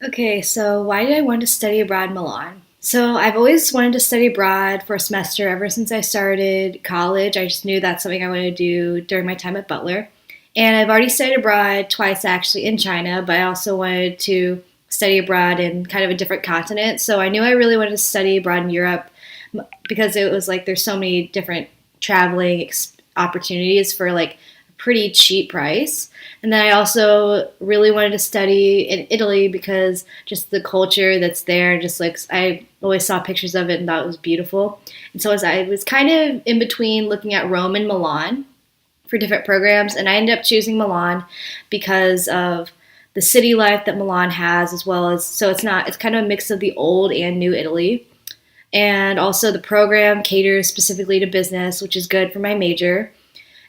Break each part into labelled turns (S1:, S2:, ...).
S1: Okay, so why did I want to study abroad in Milan? So I've always wanted to study abroad for a semester ever since I started college. I just knew that's something I wanted to do during my time at Butler. And I've already studied abroad twice actually in China, but I also wanted to study abroad in kind of a different continent. So I knew I really wanted to study abroad in Europe because it was like there's so many different opportunities for like a pretty cheap price. And then I also really wanted to study in Italy because just the culture that's there, just like I always saw pictures of it and thought it was beautiful. And so as I was kind of in between looking at Rome and Milan for different programs, and I ended up choosing Milan because of the city life that Milan has, as well as so it's kind of a mix of the old and new Italy. And also the program caters specifically to business, which is good for my major.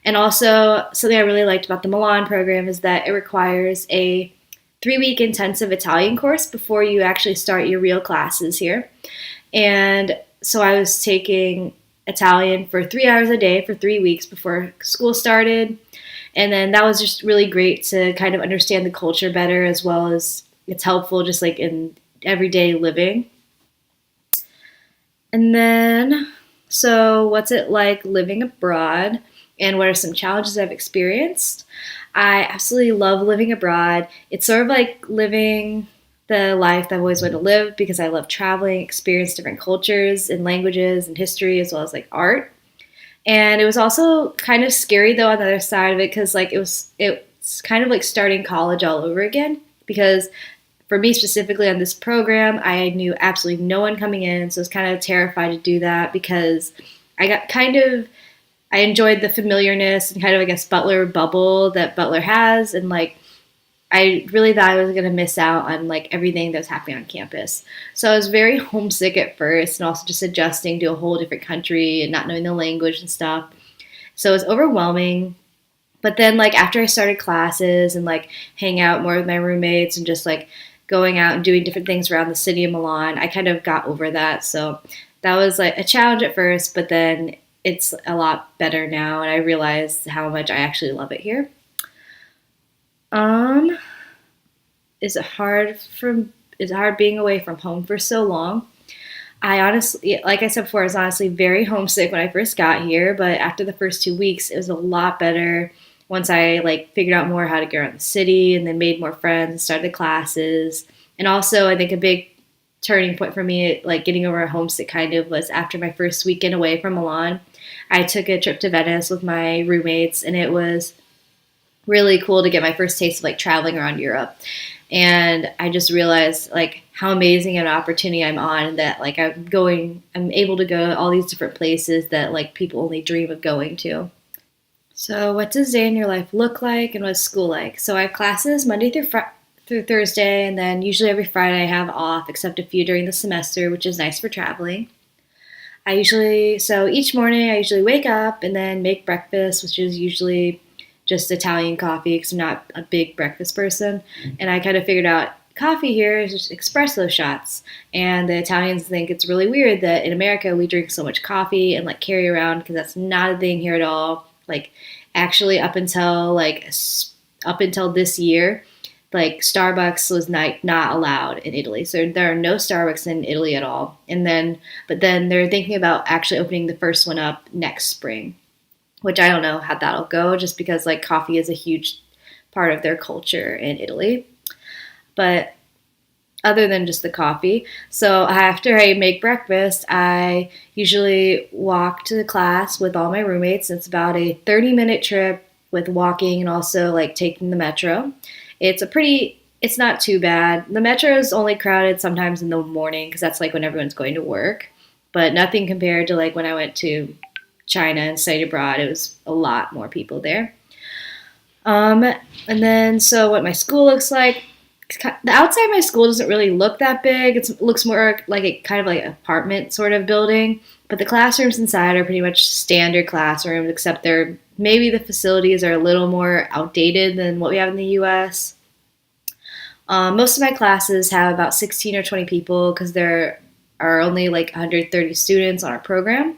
S1: And also, something I really liked about the Milan program is that it requires a 3 week intensive Italian course before you actually start your real classes here. And so I was taking Italian for 3 hours a day for 3 weeks before school started. And then that was just really great to kind of understand the culture better, as well as it's helpful just like in everyday living. And then, so what's it like living abroad? And what are some challenges I've experienced? I absolutely love living abroad. It's sort of like living the life that I've always wanted to live because I love traveling, experience different cultures and languages and history as well as like art. And it was also kind of scary though on the other side of it because like it's kind of like starting college all over again because for me specifically on this program, I knew absolutely no one coming in, so I was kind of terrified to do that because I got kind of I enjoyed the familiarness and kind of I guess Butler bubble that Butler has, and like I really thought I was gonna miss out on like everything that was happening on campus. So I was very homesick at first, and also just adjusting to a whole different country and not knowing the language and stuff. So it was overwhelming. But then like after I started classes and like hang out more with my roommates and just like going out and doing different things around the city of Milan, I kind of got over that. So that was like a challenge at first, but then it's a lot better now and I realized how much I actually love it here. Um, is it hard from is it hard being away from home for so long? I honestly, like I said before, I was honestly very homesick when I first got here, but after the first 2 weeks, it was a lot better once I like figured out more how to get around the city and then made more friends and started classes. And also, I think a big turning point for me, like getting over a homesick kind of, was after my first weekend away from Milan. I took a trip to Venice with my roommates, and it was really cool to get my first taste of like traveling around Europe. And I just realized like how amazing an opportunity I'm on, that like I'm able to go to all these different places that like people only dream of going to. So what does a day in your life look like and what's school like? So I have classes Monday through Thursday, and then usually every Friday I have off except a few during the semester, which is nice for traveling. So each morning I usually wake up and then make breakfast, which is usually just Italian coffee because I'm not a big breakfast person. And I kind of figured out coffee here is just espresso shots. And the Italians think it's really weird that in America we drink so much coffee and like carry around, because that's not a thing here at all. Like actually up until this year, like Starbucks was not allowed in Italy. So there are no Starbucks in Italy at all. But then they're thinking about actually opening the first one up next spring, which I don't know how that'll go, just because like coffee is a huge part of their culture in Italy. But other than just the coffee, so after I make breakfast, I usually walk to the class with all my roommates. It's about a 30-minute trip with walking and also like taking the metro. It's not too bad. The metro is only crowded sometimes in the morning because that's like when everyone's going to work, but nothing compared to like when I went to China and studied abroad. It was a lot more people there. And then, so what my school looks like, the outside of my school doesn't really look that big. It looks more like a kind of like an apartment sort of building, but the classrooms inside are pretty much standard classrooms, except maybe the facilities are a little more outdated than what we have in the U.S. Most of my classes have about 16 or 20 people because there are only like 130 students on our program.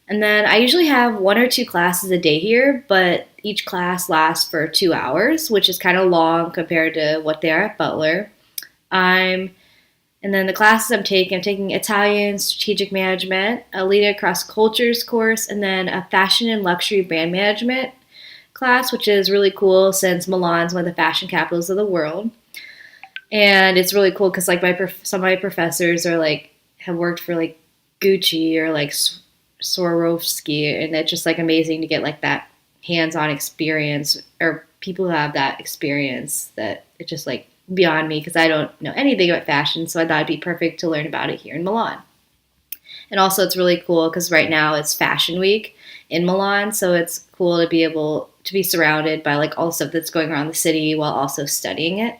S1: And then I usually have one or two classes a day here, but each class lasts for 2 hours, which is kind of long compared to what they are at Butler. I'm And then the classes I'm taking Italian, strategic management, a leading across cultures course, and then a fashion and luxury brand management class, which is really cool since Milan's one of the fashion capitals of the world. And it's really cool because like some of my professors are like have worked for like Gucci or like Swarovski, and it's just like amazing to get like that hands-on experience, or people who have that experience that it's just like beyond me because I don't know anything about fashion, so I thought it'd be perfect to learn about it here in Milan. And also it's really cool because right now it's Fashion Week in Milan, so it's cool to be able to be surrounded by like all the stuff that's going around the city while also studying it.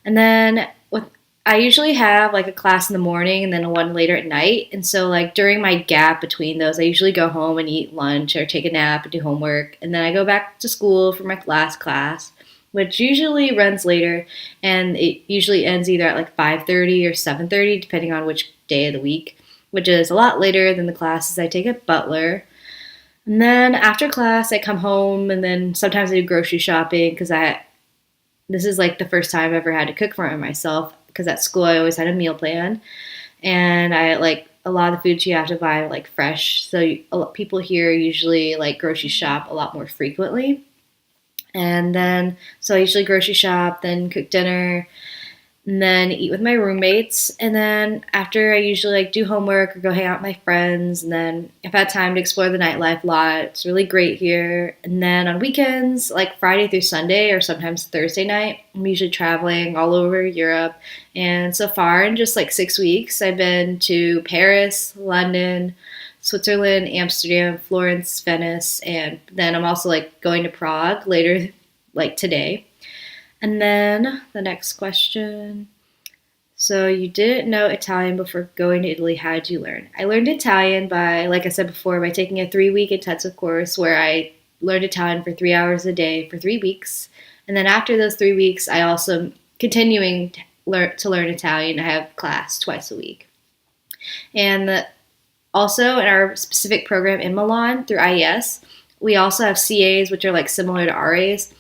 S1: And then I usually have like a class in the morning and then one later at night. And so like during my gap between those, I usually go home and eat lunch or take a nap and do homework. And then I go back to school for my last class, which usually runs later, and it usually ends either at like 5:30 or 7:30 depending on which day of the week, which is a lot later than the classes I take at Butler. And then after class, I come home and then sometimes I do grocery shopping because this is like the first time I've ever had to cook for myself because at school I always had a meal plan, and I like a lot of the foods you have to buy like fresh. So people here usually like grocery shop a lot more frequently. And then so I usually grocery shop, then cook dinner, and then eat with my roommates. And then after I usually like do homework or go hang out with my friends. And then I've had time to explore the nightlife a lot. It's really great here. And then on weekends, like Friday through Sunday or sometimes Thursday night, I'm usually traveling all over Europe. And so far in just like 6 weeks, I've been to Paris, London, Switzerland, Amsterdam, Florence, Venice, and then I'm also like going to Prague later, like today. And then the next question. So you didn't know Italian before going to Italy. How did you learn? I learned Italian by, like I said before, by taking a 3-week intensive course where I learned Italian for 3 hours a day for 3 weeks. And then after those 3 weeks, I also continuing to learn Italian. I have class twice a week. And also in our specific program in Milan through IES, we also have CAs, which are like similar to RAs.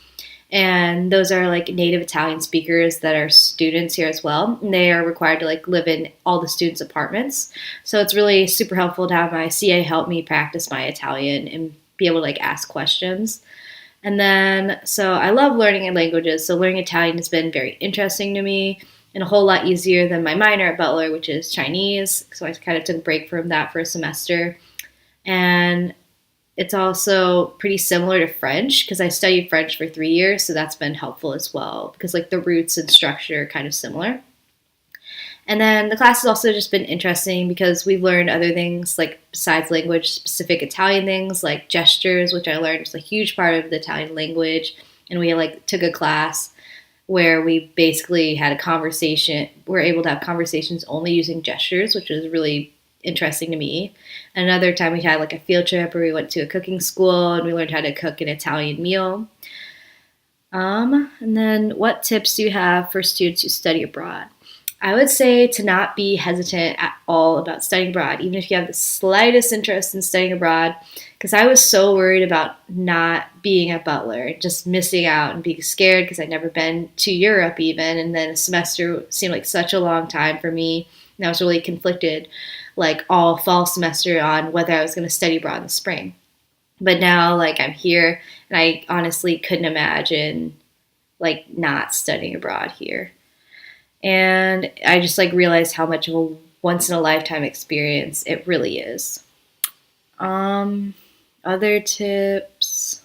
S1: And those are like native Italian speakers that are students here as well. And they are required to like live in all the students' apartments. So it's really super helpful to have my CA help me practice my Italian and be able to like ask questions. And then, so I love learning languages. So learning Italian has been very interesting to me and a whole lot easier than my minor at Butler, which is Chinese. So I kind of took a break from that for a semester. And it's also pretty similar to French because I studied French for 3 years, so that's been helpful as well because like the roots and structure are kind of similar. And then the class has also just been interesting because we've learned other things like besides language, specific Italian things like gestures, which I learned was a huge part of the Italian language. And we like took a class where we basically had a conversation. We're able to have conversations only using gestures, which was really interesting to me. Another time we had like a field trip where we went to a cooking school and we learned how to cook an Italian meal. And then what tips do you have for students who study abroad? I would say to not be hesitant at all about studying abroad, even if you have the slightest interest in studying abroad, because I was so worried about not being at Butler, just missing out and being scared because I'd never been to Europe even, and then a semester seemed like such a long time for me, and I was really conflicted like all fall semester on whether I was going to study abroad in the spring. But now like I'm here and I honestly couldn't imagine like not studying abroad here. And I just like realized how much of a once in a lifetime experience it really is. Other tips.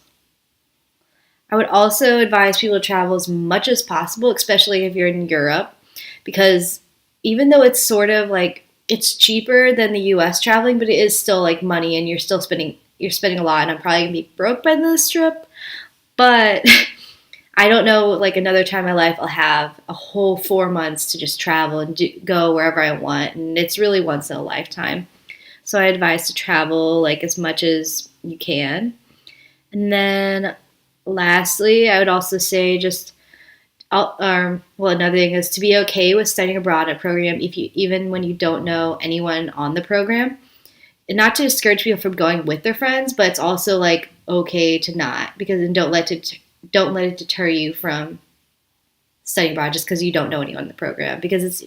S1: I would also advise people to travel as much as possible, especially if you're in Europe, because even though it's sort of like it's cheaper than the US traveling, but it is still like money and you're spending a lot, and I'm probably gonna be broke by this trip. But I don't know, like another time in my life I'll have a whole 4 months to just travel and go wherever I want, and it's really once in a lifetime. So I advise to travel like as much as you can. And then lastly, I would also say another thing is to be okay with studying abroad in a program even when you don't know anyone on the program. And not to discourage people from going with their friends, but it's also like okay to not, because then don't let it deter you from studying abroad just because you don't know anyone in the program, because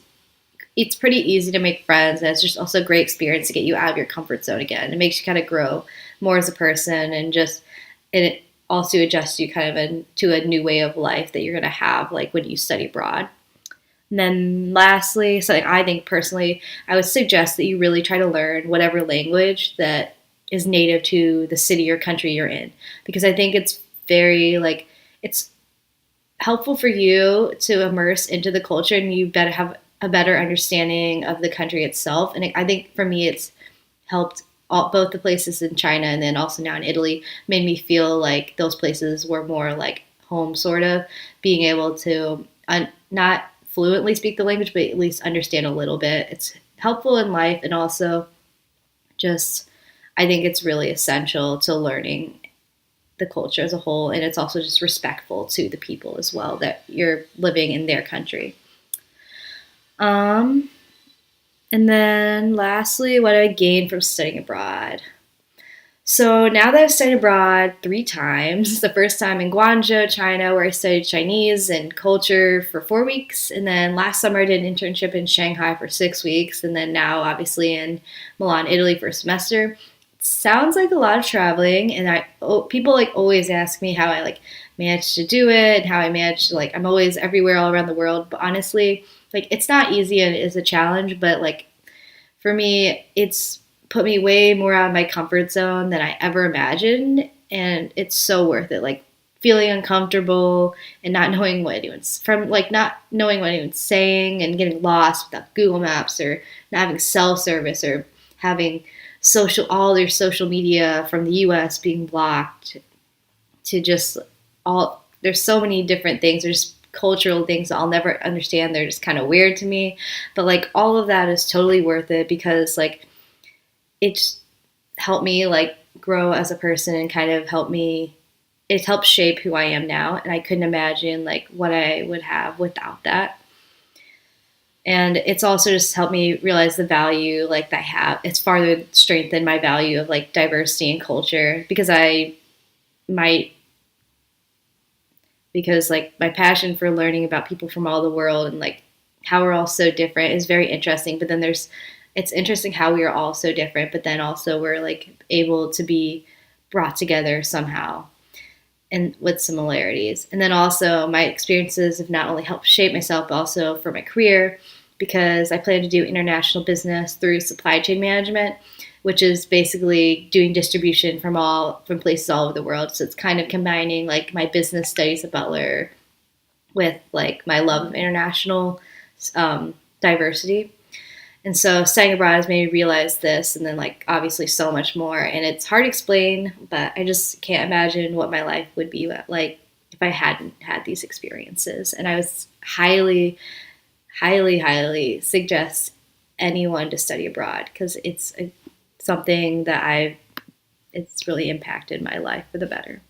S1: it's pretty easy to make friends, and it's just also a great experience to get you out of your comfort zone again. It makes you kind of grow more as a person, and it also adjusts you kind of to a new way of life that you're going to have like when you study abroad. And then lastly, something I think personally, I would suggest that you really try to learn whatever language that is native to the city or country you're in, because I think it's very like it's helpful for you to immerse into the culture, and you better have a better understanding of the country itself. And I think for me, it's helped both the places in China and then also now in Italy made me feel like those places were more like home, sort of being able to not fluently speak the language, but at least understand a little bit. It's helpful in life, and also just I think it's really essential to learning the culture as a whole, and it's also just respectful to the people as well that you're living in their country. Um, and then lastly, what I gained from studying abroad. So now that I've studied abroad 3 times, the first time in Guangzhou, China, where I studied Chinese and culture for 4 weeks. And then last summer I did an internship in Shanghai for 6 weeks. And then now obviously in Milan, Italy for a semester. It sounds like a lot of traveling. And people like always ask me how I like managed to do it and how I managed to like, I'm always everywhere all around the world. But honestly, like it's not easy and it is a challenge, but like for me, it's put me way more out of my comfort zone than I ever imagined. And it's so worth it. Like feeling uncomfortable and not knowing what anyone's saying and getting lost without Google Maps, or not having cell service, or having all their social media from the US being blocked, to just there's so many different things. There's cultural things that I'll never understand. They're just kind of weird to me. But like all of that is totally worth it, because like it's helped me like grow as a person and kind of it's helped shape who I am now. And I couldn't imagine like what I would have without that. And it's also just helped me realize the value like that I have. It's farther strengthened my value of like diversity and culture, because like my passion for learning about people from all the world and like how we're all so different is very interesting. But then it's interesting how we are all so different, but then also we're like able to be brought together somehow and with similarities. And then also my experiences have not only helped shape myself, but also for my career, because I plan to do international business through supply chain management, which is basically doing distribution from places all over the world. So it's kind of combining like my business studies at Butler with like my love of international diversity. And so studying abroad has made me realize this, and then like obviously so much more. And it's hard to explain, but I just can't imagine what my life would be like if I hadn't had these experiences. And I was highly, highly, highly suggest anyone to study abroad, because it's something that it's really impacted my life for the better.